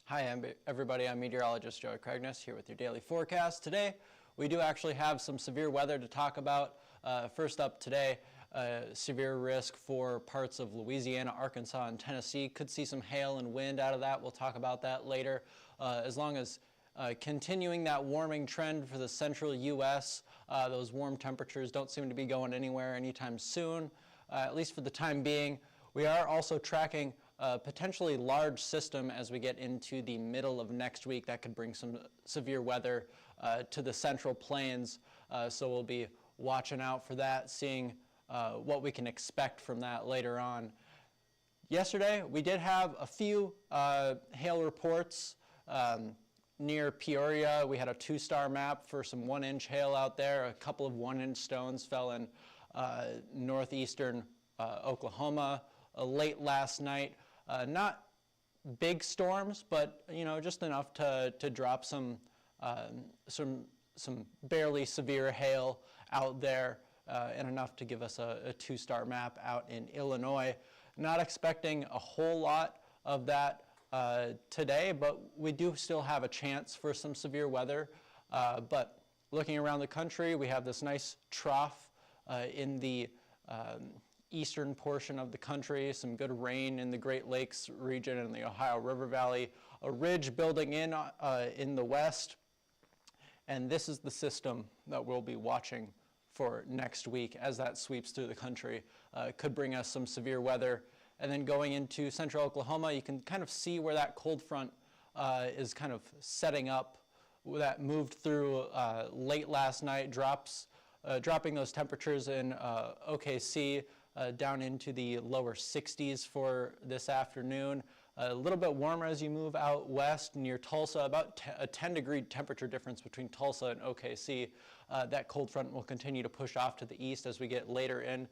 Hi everybody, I'm meteorologist Joey Cragness here with your daily forecast. Today we do actually have some severe weather to talk about. First up today, severe risk for parts of Louisiana, Arkansas, and Tennessee. Could see some hail and wind out of that. We'll talk about that later. As long as continuing that warming trend for the central U.S., those warm temperatures don't seem to be going anywhere anytime soon, at least for the time being. We are also tracking a potentially large system as we get into the middle of next week that could bring some severe weather to the central plains. So we'll be watching out for that, seeing what we can expect from that later on. Yesterday, we did have a few hail reports near Peoria. We had a 2-star map for some 1-inch hail out there. A couple of 1-inch stones fell in northeastern Oklahoma late last night. Not big storms, but just enough to drop some barely severe hail out there, and enough to give us a 2-star map out in Illinois. Not expecting a whole lot of that today, but we do still have a chance for some severe weather. But looking around the country, we have this nice trough in the eastern portion of the country, some good rain in the Great Lakes region and the Ohio River Valley, a ridge building in the west, and this is the system that we'll be watching for next week as that sweeps through the country. Could bring us some severe weather. And then going into central Oklahoma, you can kind of see where that cold front is kind of setting up. That moved through late last night, dropping those temperatures in OKC down into the lower 60s for this afternoon. A little bit warmer as you move out west near Tulsa, about a 10-degree temperature difference between Tulsa and OKC. That cold front will continue to push off to the east as we get later in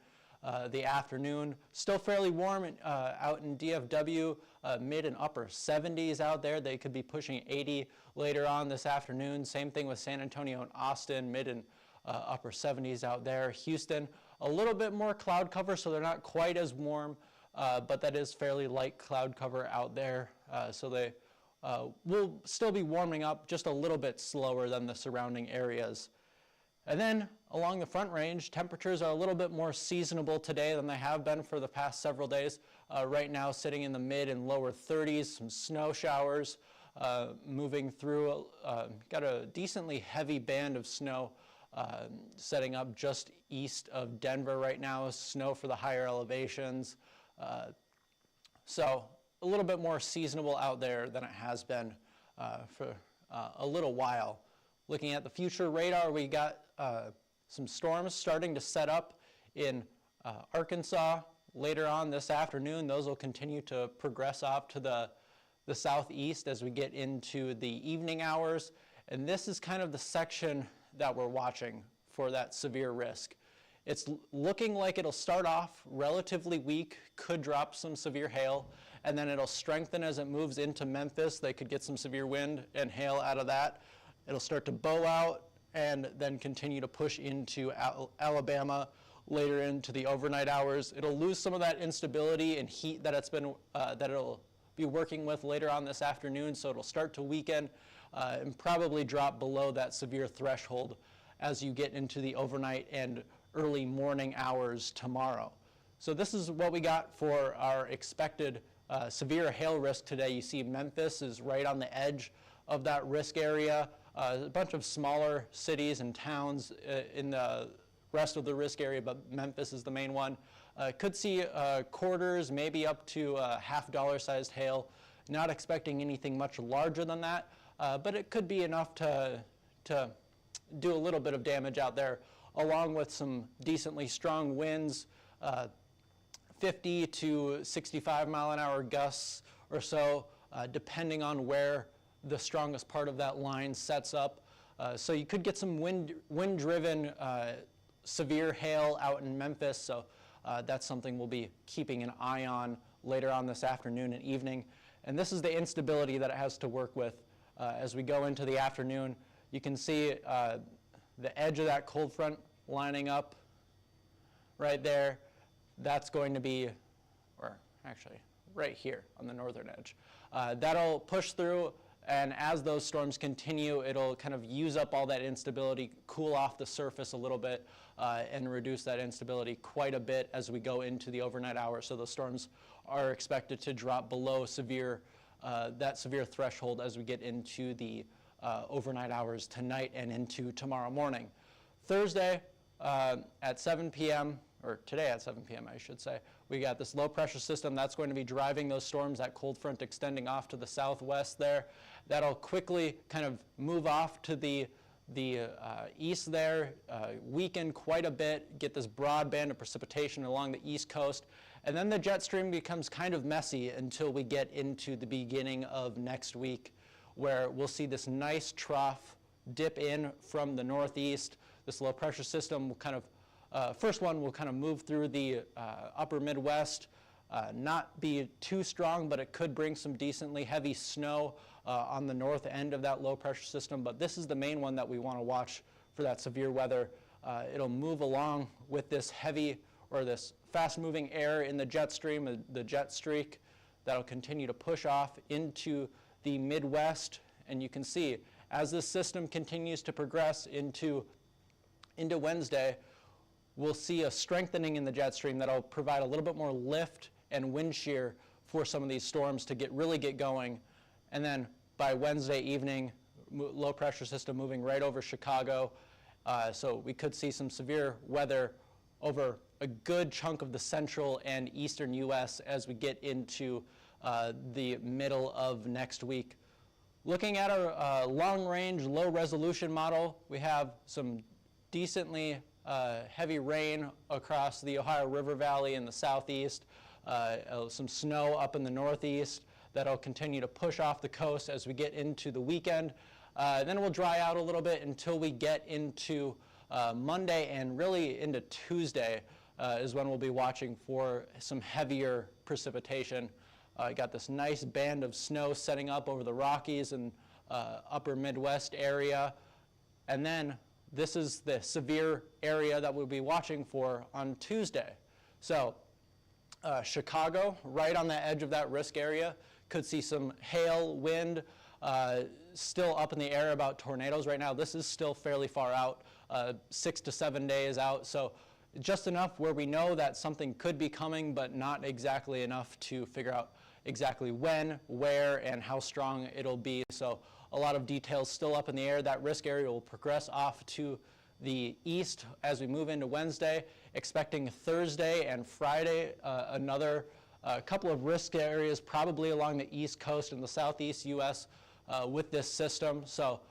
the afternoon. Still fairly warm out in DFW, mid and upper 70s out there. They could be pushing 80 later on this afternoon. Same thing with San Antonio and Austin, mid and upper 70s out there. Houston, a little bit more cloud cover, so they're not quite as warm, but that is fairly light cloud cover out there. So they will still be warming up just a little bit slower than the surrounding areas. And then along the Front Range, temperatures are a little bit more seasonable today than they have been for the past several days. Right now sitting in the mid and lower 30s, some snow showers moving through. Got a decently heavy band of snow setting up just east of Denver right now. Snow for the higher elevations. So a little bit more seasonable out there than it has been for a little while. Looking at the future radar, we got some storms starting to set up in Arkansas later on this afternoon. Those will continue to progress off to the southeast as we get into the evening hours. And this is kind of the section that we're watching for that severe risk. It's looking like it'll start off relatively weak, could drop some severe hail, and then it'll strengthen as it moves into Memphis. They could get some severe wind and hail out of that. It'll start to bow out and then continue to push into Alabama later into the overnight hours. It'll lose some of that instability and heat that that it'll be working with later on this afternoon, so it'll start to weaken and probably drop below that severe threshold as you get into the overnight and early morning hours tomorrow. So this is what we got for our expected severe hail risk today. You see Memphis is right on the edge of that risk area. A bunch of smaller cities and towns in the rest of the risk area, but Memphis is the main one. Could see quarters, maybe up to $half sized hail. Not expecting anything much larger than that, but it could be enough to do a little bit of damage out there, along with some decently strong winds, 50 to 65 mile an hour gusts or so, depending on where the strongest part of that line sets up. So you could get some wind-driven severe hail out in Memphis, so that's something we'll be keeping an eye on later on this afternoon and evening. And this is the instability that it has to work with as we go into the afternoon. You can see the edge of that cold front lining up right there. That's going to be, or actually right here on the northern edge. That'll push through, and as those storms continue, it'll kind of use up all that instability, cool off the surface a little bit, and reduce that instability quite a bit as we go into the overnight hours. So those storms are expected to drop below that severe threshold as we get into the overnight hours tonight and into tomorrow morning. Thursday at 7 p.m., or today at 7 p.m. I should say, we got this low pressure system that's going to be driving those storms, that cold front extending off to the southwest there. That'll quickly kind of move off to the east there, weaken quite a bit, get this broad band of precipitation along the east coast, and then the jet stream becomes kind of messy until we get into the beginning of next week, where we'll see this nice trough dip in from the northeast. This low pressure system will kind of first one will kind of move through the upper Midwest, not be too strong, but it could bring some decently heavy snow on the north end of that low pressure system. But this is the main one that we want to watch for that severe weather. It'll move along with this heavy or this fast moving air in the jet stream, the jet streak, that'll continue to push off into the Midwest. And you can see as this system continues to progress into Wednesday, we'll see a strengthening in the jet stream that'll provide a little bit more lift and wind shear for some of these storms to really get going. And then by Wednesday evening, low pressure system moving right over Chicago. So we could see some severe weather over a good chunk of the central and eastern U.S. as we get into the middle of next week. Looking at our long-range, low-resolution model, we have some decently heavy rain across the Ohio River Valley in the southeast, some snow up in the northeast that'll continue to push off the coast as we get into the weekend. Then it will dry out a little bit until we get into Monday, and really into Tuesday is when we'll be watching for some heavier precipitation. Got this nice band of snow setting up over the Rockies and upper Midwest area. And then this is the severe area that we'll be watching for on Tuesday. So Chicago, right on the edge of that risk area, could see some hail, wind, still up in the air about tornadoes right now. This is still fairly far out, 6 to 7 days out. So just enough where we know that something could be coming, but not exactly enough to figure out exactly when, where, and how strong it'll be. So a lot of details still up in the air. That risk area will progress off to the east as we move into Wednesday, expecting Thursday and Friday another couple of risk areas probably along the east coast and the southeast U.S. With this system. So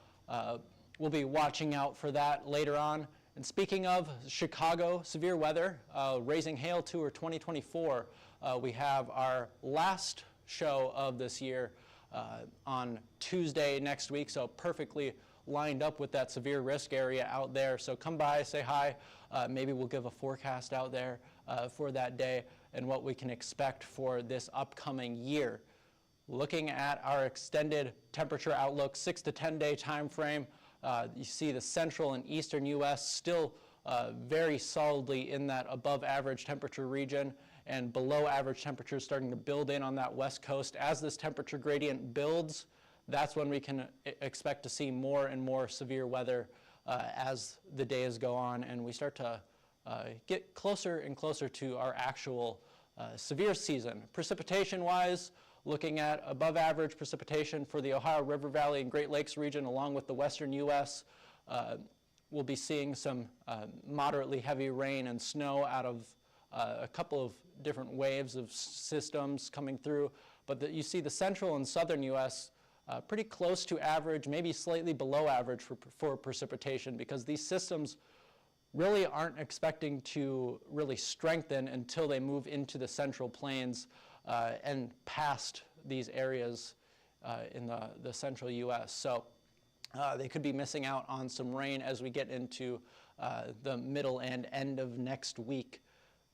we'll be watching out for that later on. And speaking of Chicago severe weather, Raising Hail Tour 2024, we have our last show of this year on Tuesday next week, so perfectly lined up with that severe risk area out there. So come by, say hi. Maybe we'll give a forecast out there for that day and what we can expect for this upcoming year. Looking at our extended temperature outlook, 6 to 10 day time frame, you see the central and eastern U.S. still very solidly in that above average temperature region, and below average temperatures starting to build in on that west coast. As this temperature gradient builds, that's when we can expect to see more and more severe weather as the days go on and we start to get closer and closer to our actual severe season. Precipitation-wise, looking at above average precipitation for the Ohio River Valley and Great Lakes region along with the western U.S. We'll be seeing some moderately heavy rain and snow out of a couple of different waves of systems coming through. But you see the central and southern U.S. Pretty close to average, maybe slightly below average for precipitation, because these systems really aren't expecting to really strengthen until they move into the Central Plains and past these areas in the central U.S. So they could be missing out on some rain as we get into the middle and end of next week.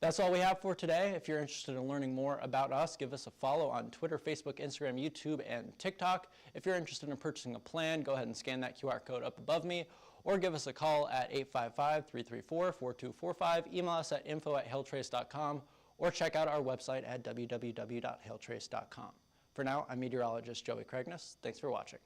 That's all we have for today. If you're interested in learning more about us, give us a follow on Twitter, Facebook, Instagram, YouTube, and TikTok. If you're interested in purchasing a plan, go ahead and scan that QR code up above me, or give us a call at 855-334-4245. Email us at info@hailtrace.com, or check out our website at www.hailtrace.com. For now, I'm meteorologist Joey Cragness. Thanks for watching.